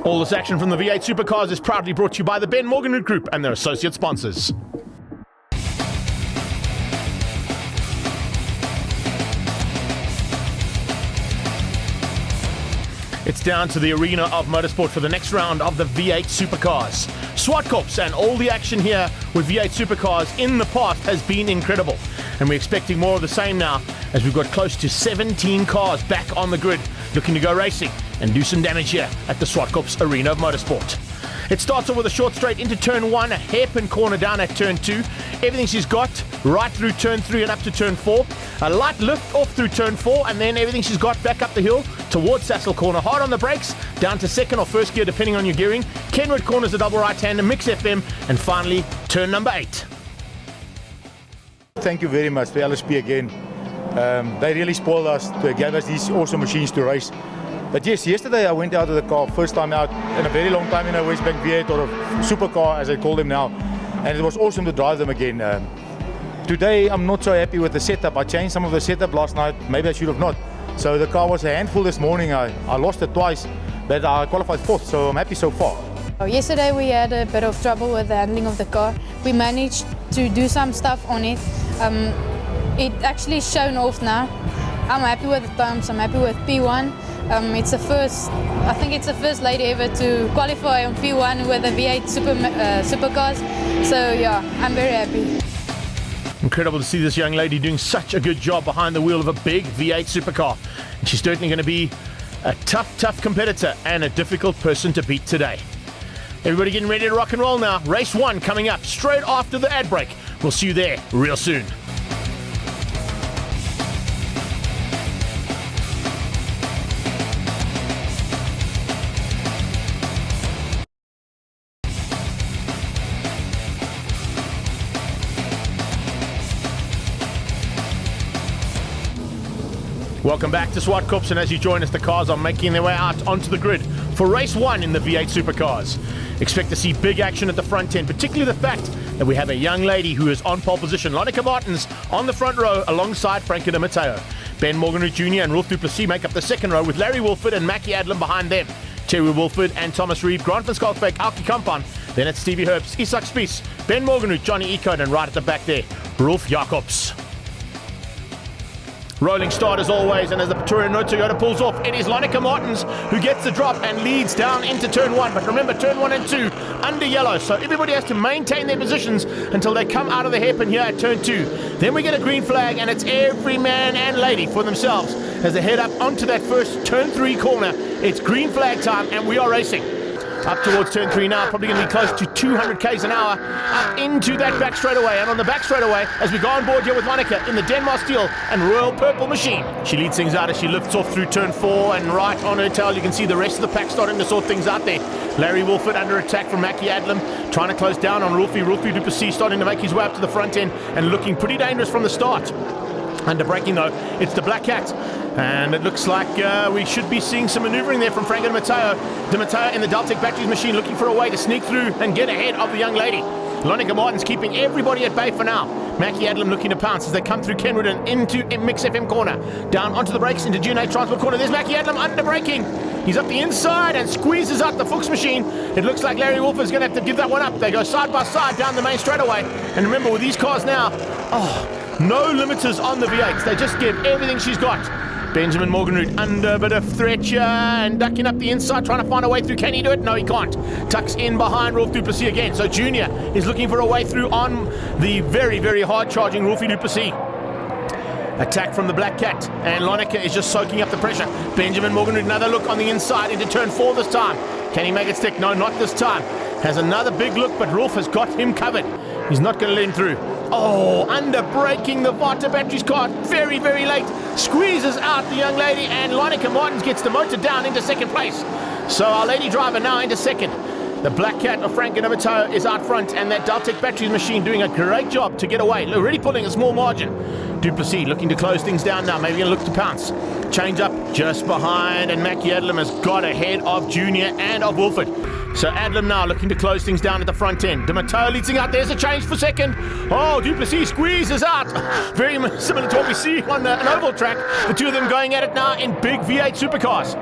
All this action from the V8 Supercars is proudly brought to you by the Ben Morgan Group and their associate sponsors. It's down to the arena of motorsport for the next round of the V8 Supercars. Zwartkops and all the action here with V8 Supercars in the past has been incredible. And we're expecting more of the same now as we've got close to 17 cars back on the grid looking to go racing and do some damage here at the Zwartkops arena of motorsport. It starts off with a short straight into turn 1, a hairpin corner down at turn 2. Everything she's got right through turn 3 and up to turn 4. A light lift off through turn 4 and then everything she's got back up the hill towards Sassel Corner. Hard on the brakes, down to second or first gear depending on your gearing. Kenwood corners a double right hand, a mix FM, and finally turn number 8. Thank you very much for LSP again. They really spoiled us, they gave us these awesome machines to race. But yes, yesterday I went out of the car, first time out in a very long time in a West Bank V8 or a supercar as I call them now. And it was awesome to drive them again. Today I'm not so happy with the setup. I changed some of the setup last night, maybe I should have not. So the car was a handful this morning. I lost it twice, but I qualified 4th, so I'm happy so far. Yesterday we had a bit of trouble with the handling of the car. We managed to do some stuff on it. It actually shown off now. I'm happy with the times, I'm happy with P1. It's the first, I think it's the first lady ever to qualify on P1 with the V8 Supercars. So yeah, I'm very happy. Incredible to see this young lady doing such a good job behind the wheel of a big V8 supercar. And she's certainly going to be a tough competitor and a difficult person to beat today. Everybody getting ready to rock and roll now. Race 1 coming up straight after the ad break. We'll see you there real soon. Welcome back to Zwartkops, and as you join us, the cars are making their way out onto the grid for race 1 in the V8 Supercars. Expect to see big action at the front end, particularly the fact that we have a young lady who is on pole position. Lonica Martins on the front row alongside Frankie Di Matteo. Ben Morgan Jr. and Rolf Duplessis make up the second row with Larry Wolford and Mackie Adlam behind them. Terry Wolford and Thomas Reeve, Grant van Schalkwyk, Alki Kampan. Then it's Stevie Herbst, Isak Spies, Ben Morgan, Johnny Ecode, and right at the back there, Rolf Jacobs. Rolling start as always, and as the Pretoria No Toyota pulls off, it is Lonica Martins who gets the drop and leads down into turn 1. But remember, turn 1 and 2 under yellow, so everybody has to maintain their positions until they come out of the hairpin here at turn 2. Then we get a green flag, and it's every man and lady for themselves as they head up onto that first turn 3 corner. It's green flag time, and we are racing. Up towards turn 3 now, probably going to be close to 200 k's an hour up into that back straightaway. And on the back straightaway, as we go on board here with Monica in the Denmark Steel and Royal Purple machine. She leads things out as she lifts off through turn 4, and right on her tail you can see the rest of the pack starting to sort things out there. Larry Wolford under attack from Mackie Adlam, trying to close down on Rolfie Duplessis, starting to make his way up to the front end and looking pretty dangerous from the start. Under braking though, it's the Black Cat. And it looks like we should be seeing some maneuvering there from Franco Di Matteo. Di Matteo in the Daltec Batteries machine looking for a way to sneak through and get ahead of the young lady. Lonica Martins keeping everybody at bay for now. Mackie Adlam looking to pounce as they come through Kenwood and into Mix FM corner. Down onto the brakes into June 8 Transport corner. There's Mackie Adlam under braking. He's up the inside and squeezes out the Fuchs machine. It looks like Larry Wolf is going to have to give that one up. They go side by side down the main straightaway. And remember, with these cars now, no limiters on the V8s. They just give everything she's got. Benjamin Morganroot under a bit of threat here and ducking up the inside, trying to find a way through. Can he do it? No, he can't. Tucks in behind Rolf Duplessis again. So Junior is looking for a way through on the very hard-charging Rolfie Duplessis. Attack from the Black Cat, and Lonica is just soaking up the pressure. Benjamin Morganroot, another look on the inside into turn 4 this time. Can he make it stick? No, not this time. Has another big look, but Rolf has got him covered. He's not going to let him through. Oh, under braking the Vata Batteries car very late. Squeezes out the young lady, and Lonica Martins gets the motor down into second place. So our lady driver now into second. The Black Cat of Frank Di Matteo is out front, and that Daltec Batteries machine doing a great job to get away. Already pulling a small margin. Duplessis looking to close things down now. Maybe going to look to pounce. Change up just behind, and Mackie Adlam has got ahead of Junior and of Wolford. So Adlam now looking to close things down at the front end. Di Matteo leading out. There's a change for second. Oh, Duplessis squeezes out. Very similar to what we see on an oval track. The two of them going at it now in big V8 supercars.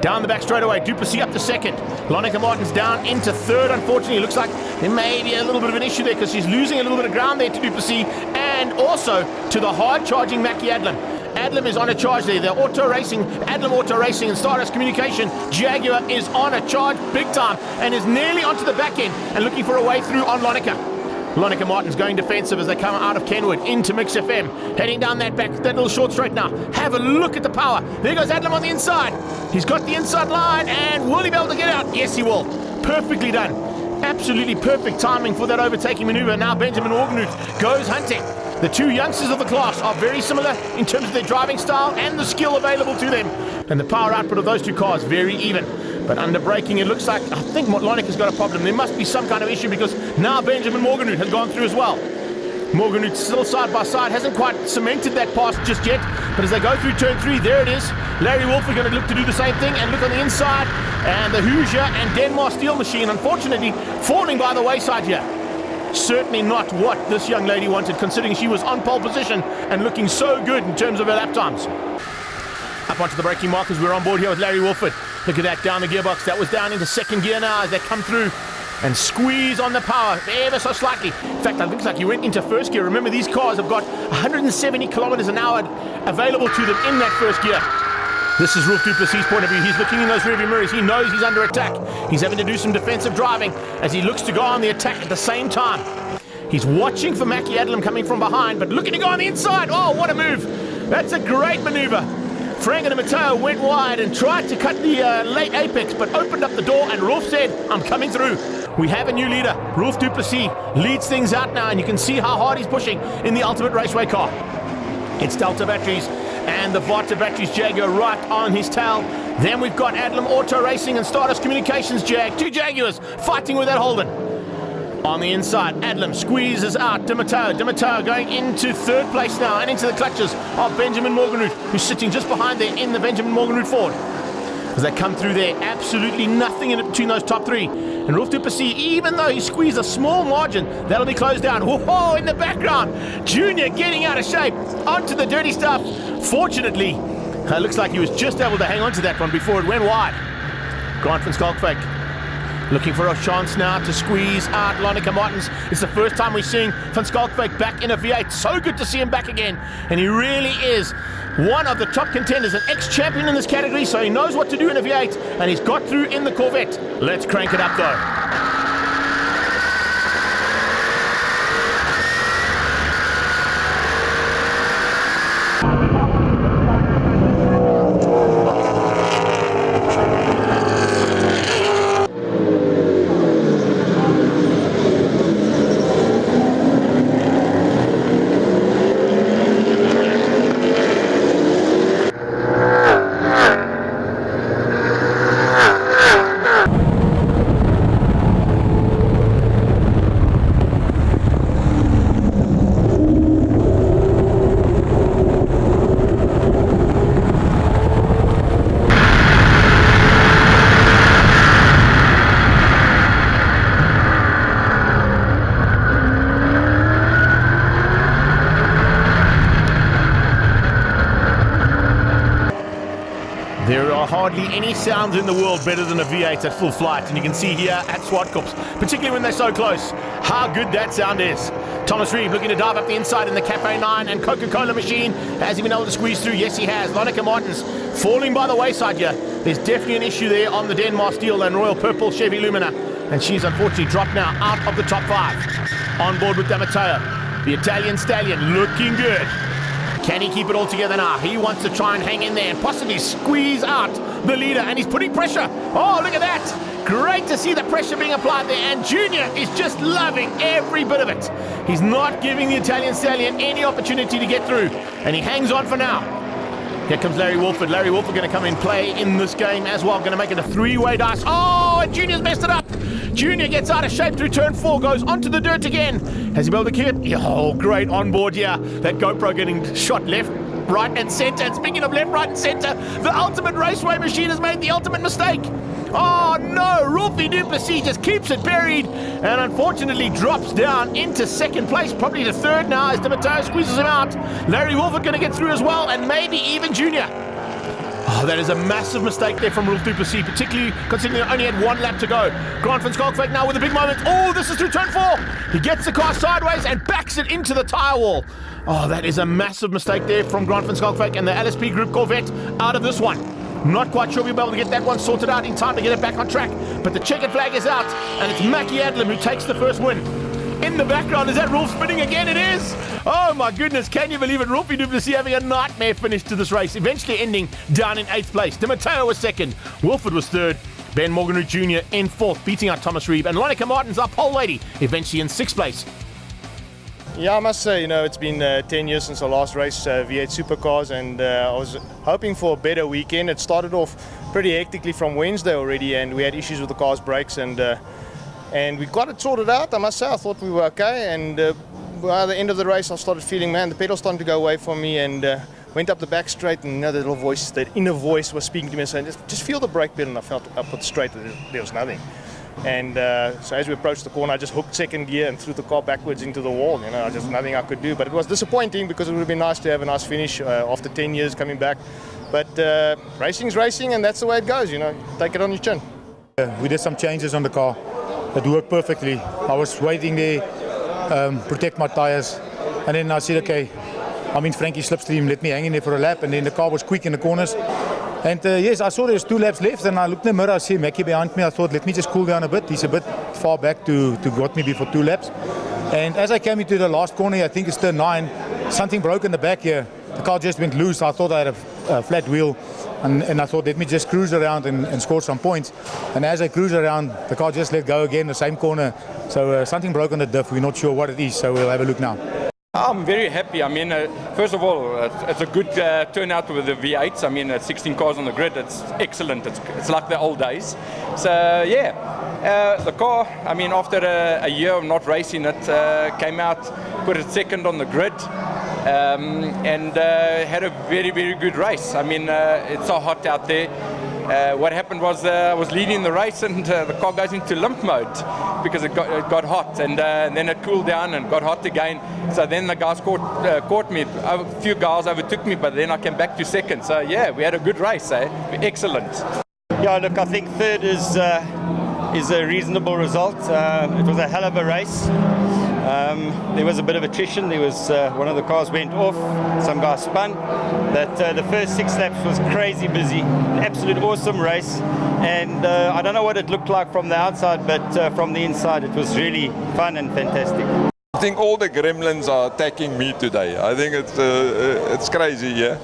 Down the back straight away, Duplessis up to second. Lonica Martins down into third. Unfortunately, it looks like there may be a little bit of an issue there because she's losing a little bit of ground there to Duplessis and also to the hard-charging Mackie Adlam. Adlam is on a charge there. They're auto racing. Adlam auto racing and Stardust Communication. Jaguar is on a charge big time and is nearly onto the back end and looking for a way through on Lonica. Lonica Martins going defensive as they come out of Kenwood into Mix FM. Heading down that little short straight now. Have a look at the power. There goes Adlam on the inside. He's got the inside line, and will he be able to get out? Yes, he will. Perfectly done. Absolutely perfect timing for that overtaking maneuver. Now Benjamin Orgenhout goes hunting. The two youngsters of the class are very similar in terms of their driving style and the skill available to them. And the power output of those two cars, very even. But under braking, it looks like, I think Lonica's got a problem. There must be some kind of issue because now Benjamin Orgenhout has gone through as well. Orgenhout still side by side, hasn't quite cemented that pass just yet. But as they go through turn 3, there it is. Larry Wolf are going to look to do the same thing and look on the inside. And the Hoosier and Denmark Steel Machine, unfortunately, falling by the wayside here. Certainly not what this young lady wanted, considering she was on pole position and looking so good in terms of her lap times. Up onto the braking markers, we're on board here with Larry Wolford. Look at that, down the gearbox. That was down into second gear now as they come through and squeeze on the power ever so slightly. In fact, it looks like he went into first gear. Remember, these cars have got 170 kilometers an hour available to them in that first gear. This is Rolf Duplessis' point of view. He's looking in those rearview mirrors. He knows he's under attack. He's having to do some defensive driving as he looks to go on the attack at the same time. He's watching for Mackie Adlam coming from behind, but looking to go on the inside. Oh, what a move. That's a great maneuver. Frank and Matteo went wide and tried to cut the late apex, but opened up the door, and Rolf said, I'm coming through. We have a new leader. Rolf Duplessis leads things out now, and you can see how hard he's pushing in the Ultimate Raceway car. It's Delta Batteries and the Zwartkops Batteries Jaguar right on his tail. Then we've got Adlam Auto Racing and Stardust Communications Jag. Two Jaguars fighting with that Holden. On the inside, Adlam squeezes out Dimatao going into third place now and into the clutches of Benjamin Orgenhout, who's sitting just behind there in the Benjamin Orgenhout Ford. As they come through there, absolutely nothing in it between those top three. And Rolf Duplessis, even though he squeezed a small margin, that'll be closed down. Whoa, in the background, Junior getting out of shape onto the dirty stuff. Fortunately, it looks like he was just able to hang on to that one before it went wide. Grant van Schalkwyk looking for a chance now to squeeze out Lonica Martins. It's the first time we're seeing Van Schalkwyk back in a V8. So good to see him back again. And he really is one of the top contenders, an ex-champion in this category, so he knows what to do in a V8, and he's got through in the Corvette. Let's crank it up though. There are hardly any sounds in the world better than a V8 at full flight, and you can see here at Zwartkops, particularly when they're so close, how good that sound is. Thomas Reeve looking to dive up the inside in the Cafe 9 and Coca-Cola machine. Has he been able to squeeze through? Yes, he has. Lonica Martins falling by the wayside here. There's definitely an issue there on the Denmark Steel and Royal Purple Chevy Lumina, and she's unfortunately dropped now out of the top 5. On board with Damateo, the Italian stallion, looking good. Can he keep it all together now? He wants to try and hang in there and possibly squeeze out the leader, and he's putting pressure. Oh, look at that. Great to see the pressure being applied there, and Junior is just loving every bit of it. He's not giving the Italian stallion any opportunity to get through, and he hangs on for now. Here comes Larry Wolford. Larry Wolford going to come in play in this game as well. Going to make it a three-way dice. Oh, and Junior's messed it up. Junior gets out of shape through turn 4, goes onto the dirt again. Has he been able to keep it? Oh, great on board here. That GoPro getting shot left, right, and center. And speaking of left, right, and center, the Ultimate Raceway machine has made the ultimate mistake. Oh no, Rolfie Duplessis just keeps it buried and unfortunately drops down into second place, probably to third now as Dimatao squeezes him out. Larry Wolford going to get through as well, and maybe even Junior. Oh, that is a massive mistake there from Rolf Duplessis, particularly considering they only had 1 lap to go. Grant van Schalkwyk now with a big moment. Oh, this is through turn 4. He gets the car sideways and backs it into the tyre wall. Oh, that is a massive mistake there from Grant van Schalkwyk and the LSP Group Corvette out of this one. Not quite sure if we'll be able to get that one sorted out in time to get it back on track, but the checkered flag is out, and it's Mackie Adlam who takes the first win. In the background, is that Rolf spinning again? It is! Oh my goodness, can you believe it? Rolf Duplessis having a nightmare finish to this race, eventually ending down in 8th place. Di Matteo was 2nd, Wilford was 3rd, Ben Morganroot Jr. in 4th, beating out Thomas Reeb, and Lonica Martins, our pole lady, eventually in 6th place. Yeah, I must say, it's been 10 years since our last race, V8 Supercars, and I was hoping for a better weekend. It started off pretty hectically from Wednesday already, and we had issues with the car's brakes, and we got it sorted out. I must say, I thought we were okay, and by the end of the race, I started feeling, man, the pedal's starting to go away from me, and went up the back straight, and the little voice, that inner voice was speaking to me and saying, just feel the brake pedal, and I felt up it straight, there was nothing. And so as we approached the corner, I just hooked 2nd gear and threw the car backwards into the wall. Just nothing I could do. But it was disappointing because it would have been nice to have a nice finish after 10 years coming back. But racing's racing, and that's the way it goes. Take it on your chin. We did some changes on the car that worked perfectly. I was waiting there, protect my tires, and then I said, okay, I'm in Frankie's slipstream, let me hang in there for a lap, and then the car was quick in the corners. And yes, I saw there's 2 laps left, and I looked in the mirror, I see Mackie behind me. I thought, let me just cool down a bit. He's a bit far back to got me before 2 laps. And as I came into the last corner, I think it's turn 9, something broke in the back here. The car just went loose. I thought I had a flat wheel, and I thought, let me just cruise around and score some points. And as I cruise around, the car just let go again, the same corner. So something broke on the diff. We're not sure what it is, so we'll have a look now. I'm very happy. I mean, first of all, it's a good turnout with the V8s. I mean, 16 cars on the grid. It's excellent. It's like the old days. So yeah, the car. I mean, after a year of not racing it, came out, put it 2nd on the grid, and had a very, very good race. I mean, it's so hot out there. What happened was I was leading the race, and the car goes into limp mode because it got hot, and then it cooled down and got hot again. So then the guys caught me. A few guys overtook me, but then I came back to 2nd. So yeah, we had a good race. Excellent. Yeah, look, I think 3rd is a reasonable result. It was a hell of a race. There was a bit of attrition. There was one of the cars went off, some guy spun. But the first 6 laps was crazy busy, absolute awesome race. And I don't know what it looked like from the outside, but from the inside it was really fun and fantastic. I think all the gremlins are attacking me today. I think it's crazy, yeah.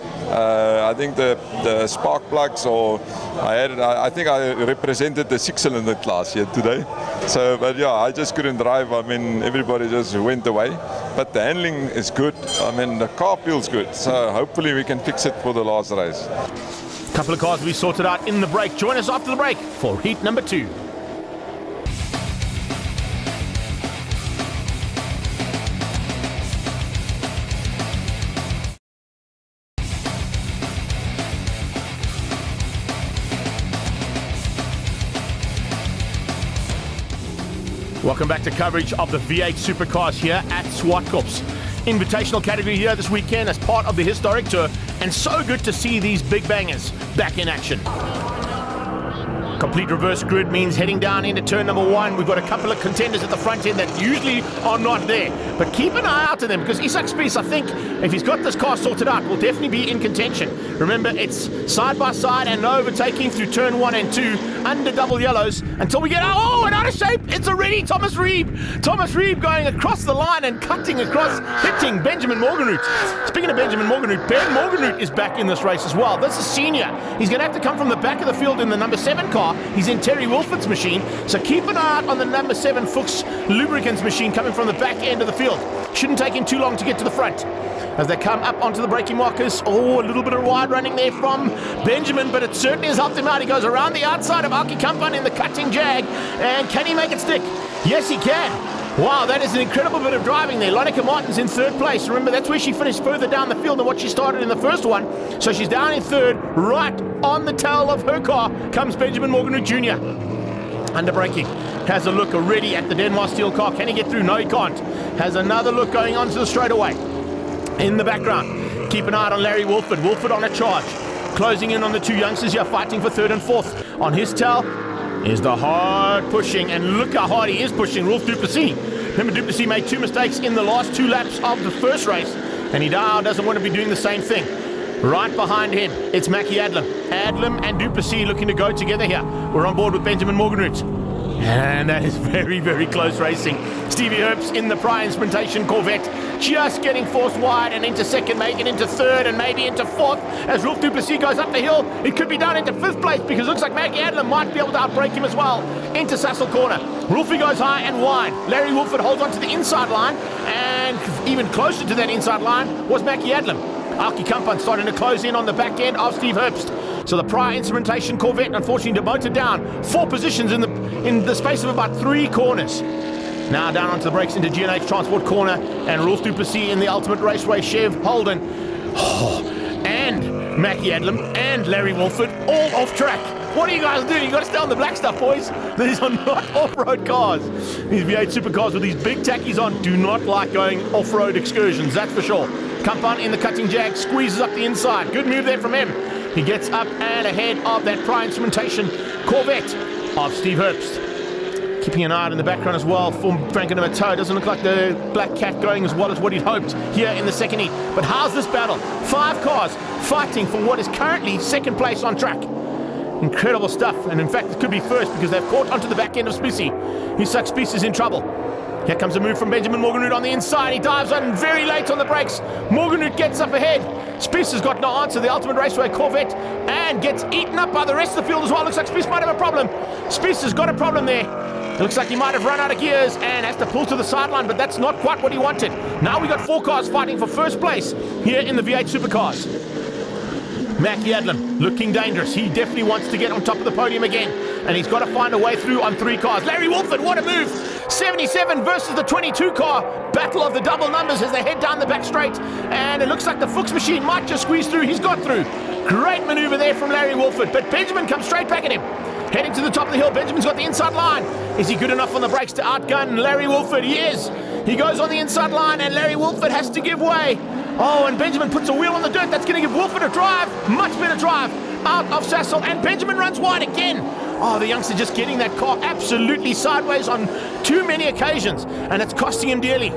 I think the spark plugs, or I think I represented the 6-cylinder class here today. So, but yeah, I just couldn't drive. I mean, everybody just went away. But the handling is good. I mean, the car feels good. So hopefully we can fix it for the last race. Couple of cars we sorted out in the break. Join us after the break for heat number 2. Welcome back to coverage of the V8 Supercars here at Zwartkops. Invitational category here this weekend as part of the historic tour, and so good to see these big bangers back in action. Complete reverse grid means heading down into turn number 1. We've got a couple of contenders at the front end that usually are not there. But keep an eye out to them, because Isak Spies, I think, if he's got this car sorted out, will definitely be in contention. Remember, it's side by side and overtaking through turn 1 and 2 under double yellows until we get, oh, and out of shape. It's already Thomas Reeb. Thomas Reeb going across the line and cutting across, hitting Benjamin Morganroot. Speaking of Benjamin Morganroot, Ben Morganroot is back in this race as well. This is senior. He's going to have to come from the back of the field in the number 7 car. He's in Terry Wilford's machine, so keep an eye out on the number 7 Fuchs Lubricants machine coming from the back end of the field. Shouldn't take him too long to get to the front. As they come up onto the braking markers, oh, a little bit of wide running there from Benjamin, but it certainly has helped him out. He goes around the outside of Aki Kampan in the cutting jag, and can he make it stick? Yes, he can. Wow, that is an incredible bit of driving there. Lonica Martins in 3rd place. Remember, that's where she finished further down the field than what she started in the first one. So she's down in 3rd, right on the tail of her car comes Benjamin Morganroot Jr. Under braking. Has a look already at the Denmark Steel car. Can he get through? No, he can't. Has another look going on to the straightaway. In the background, keep an eye on Larry Wilford. Wilford on a charge. closing in on the two youngsters here, fighting for third and fourth. On his tail is the hard pushing, and look how hard he is pushing, Rolf Duplessis. Remember, Duplessis made 2 mistakes in the last 2 laps of the first race, and he now doesn't want to be doing the same thing. Right behind him, it's Mackie Adlam. Adlam and Duplessis looking to go together here. We're on board with Benjamin Morgenroot. And that is very, very close racing. Stevie Herbst in the prior instrumentation Corvette, just getting forced wide and into second, making into third and maybe into fourth. As Rolf Duplessis goes up the hill, it could be down into 5th place because it looks like Mackie Adlam might be able to outbrake him as well. Into Sassel corner. Rolfie goes high and wide. Larry Wolford holds on to the inside line, and even closer to that inside line was Mackie Adlam. Alki Kampan starting to close in on the back end of Steve Herbst. So the prior instrumentation Corvette unfortunately demoted down 4 positions in the space of about 3 corners. Now down onto the brakes into G&H Transport corner, and Rolf Duplessis in the Ultimate Raceway Chev Holden. And Mackie Adlam and Larry Wolford all off track. What are you guys doing? You got to stay on the black stuff, boys. These are not off-road cars. These V8 supercars with these big tackies on do not like going off-road excursions, that's for sure. Kampan in the cutting jag, squeezes up the inside. Good move there from him. He gets up and ahead of that prior instrumentation Corvette of Steve Herbst. Keeping an eye out in the background as well for Franco Namato. Doesn't look like the Black Cat going as well as what he'd hoped here in the second heat. But how's this battle? 5 cars fighting for what is currently second place on track. Incredible stuff, and in fact it could be first because they've caught onto the back end of Spicy. Spicy's in trouble. Here comes a move from Benjamin Morgenroot on the inside. He dives on very late on the brakes. Morgenroot gets up ahead. Spice has got no answer, the Ultimate Raceway Corvette, and gets eaten up by the rest of the field as well. Looks like Spice might have a problem. Spice has got a problem there. It looks like he might have run out of gears and has to pull to the sideline, but that's not quite what he wanted. Now we got 4 cars fighting for first place here in the V8 Supercars. Mackie Adlam looking dangerous. He definitely wants to get on top of the podium again, and he's got to find a way through on 3 cars. Larry Wolford, what a move! 77 versus the 22 car. Battle of the double numbers as they head down the back straight, and it looks like the Fuchs machine might just squeeze through. He's got through. Great maneuver there from Larry Wolford, but Benjamin comes straight back at him. Heading to the top of the hill, Benjamin's got the inside line. Is he good enough on the brakes to outgun Larry Wolford? He is. He goes on the inside line, and Larry Wolford has to give way. Oh, and Benjamin puts a wheel on the dirt. That's going to give Wolford a drive. Much better drive out of Sassel, and Benjamin runs wide again. Oh, the youngster just getting that car absolutely sideways on too many occasions, and it's costing him dearly.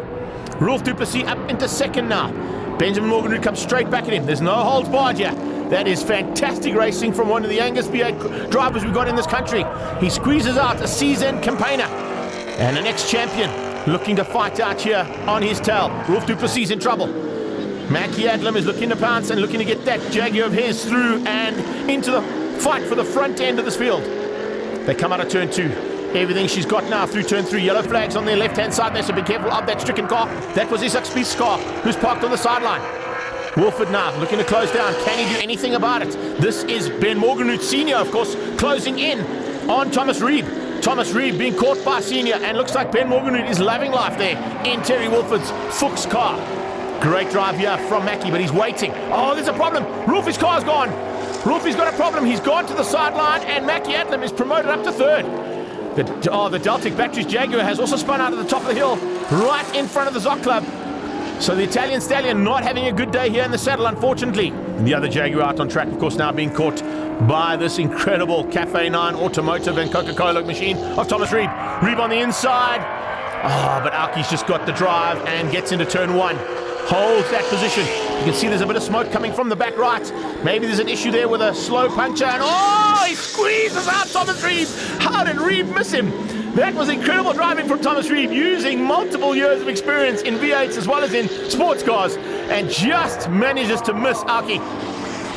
Rolf Duplessis up into second now. Benjamin Morgenroot comes straight back at him. There's no holds barred here. That is fantastic racing from one of the youngest V8 drivers we've got in this country. He squeezes out a seasoned campaigner and an ex-champion looking to fight out here on his tail. Rolf Duplessis in trouble. Mackie Adlam is looking to pounce and looking to get that Jaguar of his through and into the fight for the front end of this field. They come out of turn 2. Everything she's got now through turn 3. Yellow flags on their left-hand side there, so be careful of that stricken car. That was Isak Spieth's car, who's parked on the sideline. Wolford now looking to close down. Can he do anything about it? This is Ben Morgenroot Sr., of course, closing in on Thomas Reeb. Thomas Reeb being caught by Senior, and looks like Ben Morgenroot is loving life there in Terry Wolford's Fuchs car. Great drive here from Mackie, but he's waiting. Oh, there's a problem. Rolfie's car's gone. Rolfie's got a problem. He's gone to the sideline, and Mackie Adlam is promoted up to third. The Deltic Batteries Jaguar has also spun out of the top of the hill, right in front of the Zoc Club. So the Italian Stallion not having a good day here in the saddle, unfortunately. And the other Jaguar out on track, of course, now being caught by this incredible Cafe 9 automotive and Coca-Cola machine of Thomas Reeb. Reeb on the inside. Oh, but Alki's just got the drive and gets into turn 1. Holds that position. You can see there's a bit of smoke coming from the back right. Maybe there's an issue there with a slow puncture. And oh, he squeezes out Thomas Reeb. How did Reeb miss him? That was incredible driving from Thomas Reeb, using multiple years of experience in V8s as well as in sports cars, and just manages to miss Alki.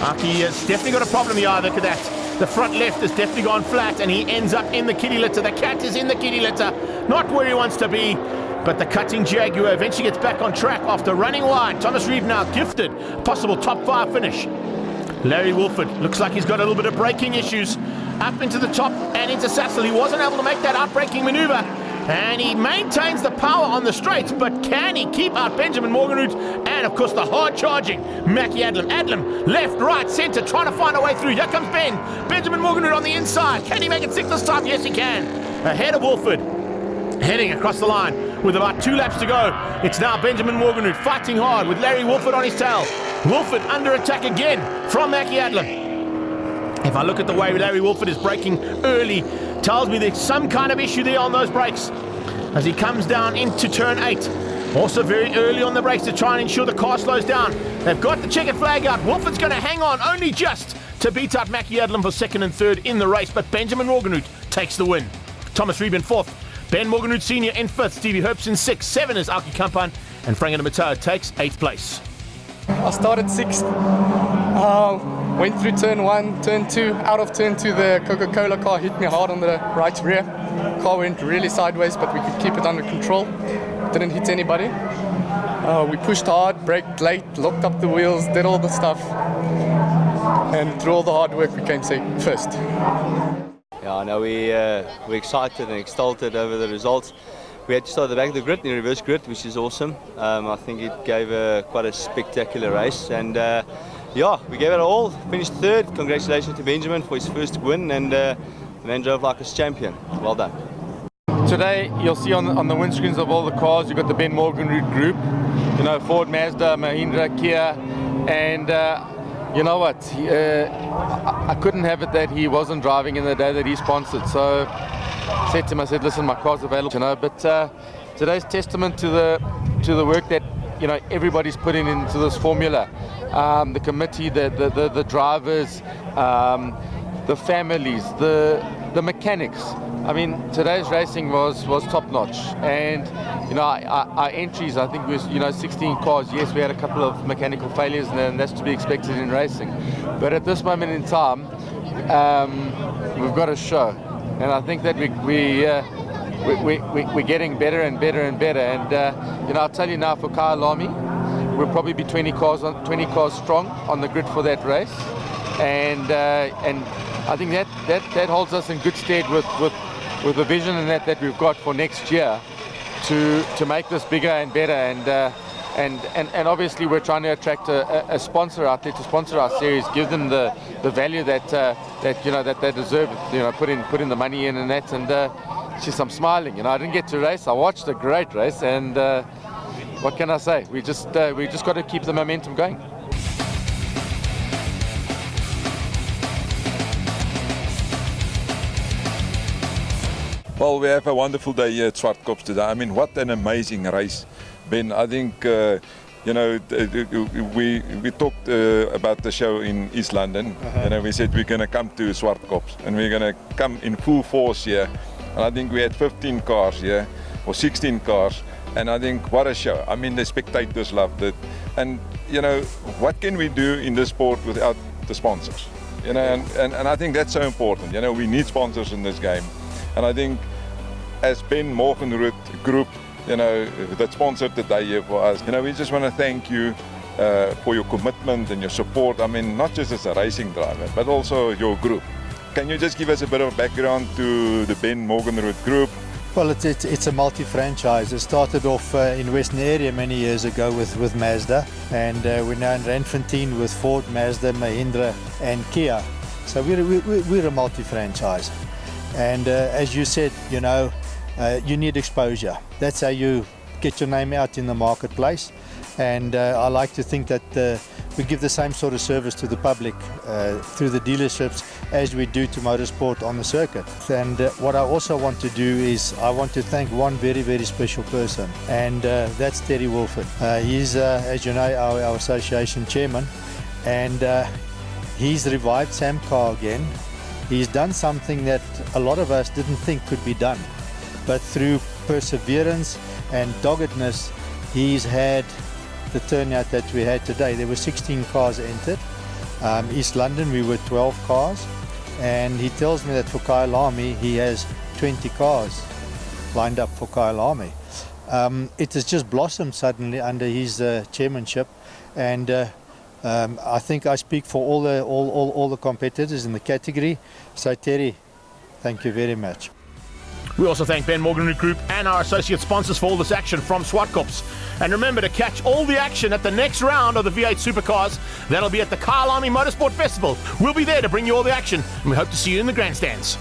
Alki has definitely got a problem here. Look at that. The front left has definitely gone flat, and he ends up in the kitty litter. The cat is in the kitty litter. Not where he wants to be. But the cutting Jaguar eventually gets back on track after running wide. Thomas Reeb now gifted possible top 5 finish. Larry Wolford looks like he's got a little bit of braking issues. Up into the top and into Sassel. He wasn't able to make that outbraking maneuver, and he maintains the power on the straights, but can he keep out Benjamin Morgenroot and, of course, the hard-charging Mackie Adlam. Adlam, left, right, centre, trying to find a way through. Here comes Benjamin Morgenroot on the inside. Can he make it 6 this time? Yes, he can. Ahead of Wolford. Heading across the line with about 2 laps to go. It's now Benjamin Morgenroot fighting hard with Larry Wolford on his tail. Wolford under attack again from Mackie Adlam. If I look at the way Larry Wolford is braking early, tells me there's some kind of issue there on those brakes as he comes down into turn 8. Also very early on the brakes to try and ensure the car slows down. They've got the checkered flag out. Wolford's going to hang on only just to beat out Mackie Adlam for second and third in the race, but Benjamin Morgenroot takes the win. Thomas Reeb in fourth, Ben Morgenroot Sr. in fifth, Stevie Herbst in sixth, 7 is Alki Kampan, and Frank Matau takes 8th place. I started 6th, went through turn 1, turn 2, out of turn 2 the Coca-Cola car hit me hard on the right rear. Car went really sideways, but we could keep it under control. Didn't hit anybody. We pushed hard, braked late, locked up the wheels, did all the stuff. And through all the hard work we came first. Yeah, no, we're excited and exalted over the results. We had to start at the back of the grid in reverse grid, which is awesome. I think it gave quite a spectacular race, and yeah, we gave it all. Finished third. Congratulations to Benjamin for his first win, and the man drove like a champion. Well done. Today, you'll see on the windscreens of all the cars, you've got the Ben Morgenroot group, you know, Ford, Mazda, Mahindra, Kia, and you know what, I couldn't have it that he wasn't driving in the day that he sponsored. So I said to him, I said, listen, my car's available, you know, but today's testament to the work that, you know, everybody's putting into this formula. The committee, the drivers, the families, the mechanics. I mean, today's racing was top notch, and you know, our entries, I think, was, you know, 16 cars. Yes, we had a couple of mechanical failures, and that's to be expected in racing. But at this moment in time, we've got a show, and I think that we're getting better and better and better. And you know, I'll tell you now, for Kyalami, we'll probably be 20 cars strong on the grid for that race, and I think that holds us in good stead with the vision and that we've got for next year to make this bigger and better, and obviously we're trying to attract a sponsor out there to sponsor our series, give them the value that you know that they deserve, you know, put in the money in and that, and just I'm smiling, you know. I didn't get to race, I watched a great race, and what can I say, we just got to keep the momentum going. Well, we have a wonderful day here at Zwartkops today. I mean, what an amazing race, Ben. I think, you know, we talked about the show in East London. You know, we said we're going to come to Zwartkops and we're going to come in full force here. And I think we had 15 cars here, or 16 cars. And I think what a show. I mean, the spectators loved it. And, you know, what can we do in this sport without the sponsors? You know, and I think that's so important. You know, we need sponsors in this game. And I think as Ben Morgenroot Group, you know, that sponsored the day here for us, you know, we just want to thank you for your commitment and your support. I mean, not just as a racing driver, but also your group. Can you just give us a bit of a background to the Ben Morgenroot Group? Well, it's a multi-franchise. It started off in Western area many years ago with Mazda, and we're now in Randfontein with Ford, Mazda, Mahindra and Kia. So we're a multi-franchise. And as you said, you know, you need exposure. That's how you get your name out in the marketplace. And I like to think that we give the same sort of service to the public through the dealerships as we do to motorsport on the circuit. And what I also want to do is I want to thank one very, very special person, and that's Terry Wolford. He's, as you know, our association chairman, and he's revived Samcar again. He's done something that a lot of us didn't think could be done, but through perseverance and doggedness, he's had the turnout that we had today. There were 16 cars entered. East London, we were 12 cars, and he tells me that for Kyalami, he has 20 cars lined up for Kyalami. It has just blossomed suddenly under his chairmanship, and I think I speak for all the competitors in the category. So Terry, thank you very much. We also thank Ben Morgenroot Group and our associate sponsors for all this action from Zwartkops. And remember to catch all the action at the next round of the V8 Supercars. That'll be at the Kyalami Motorsport Festival. We'll be there to bring you all the action, and we hope to see you in the grandstands.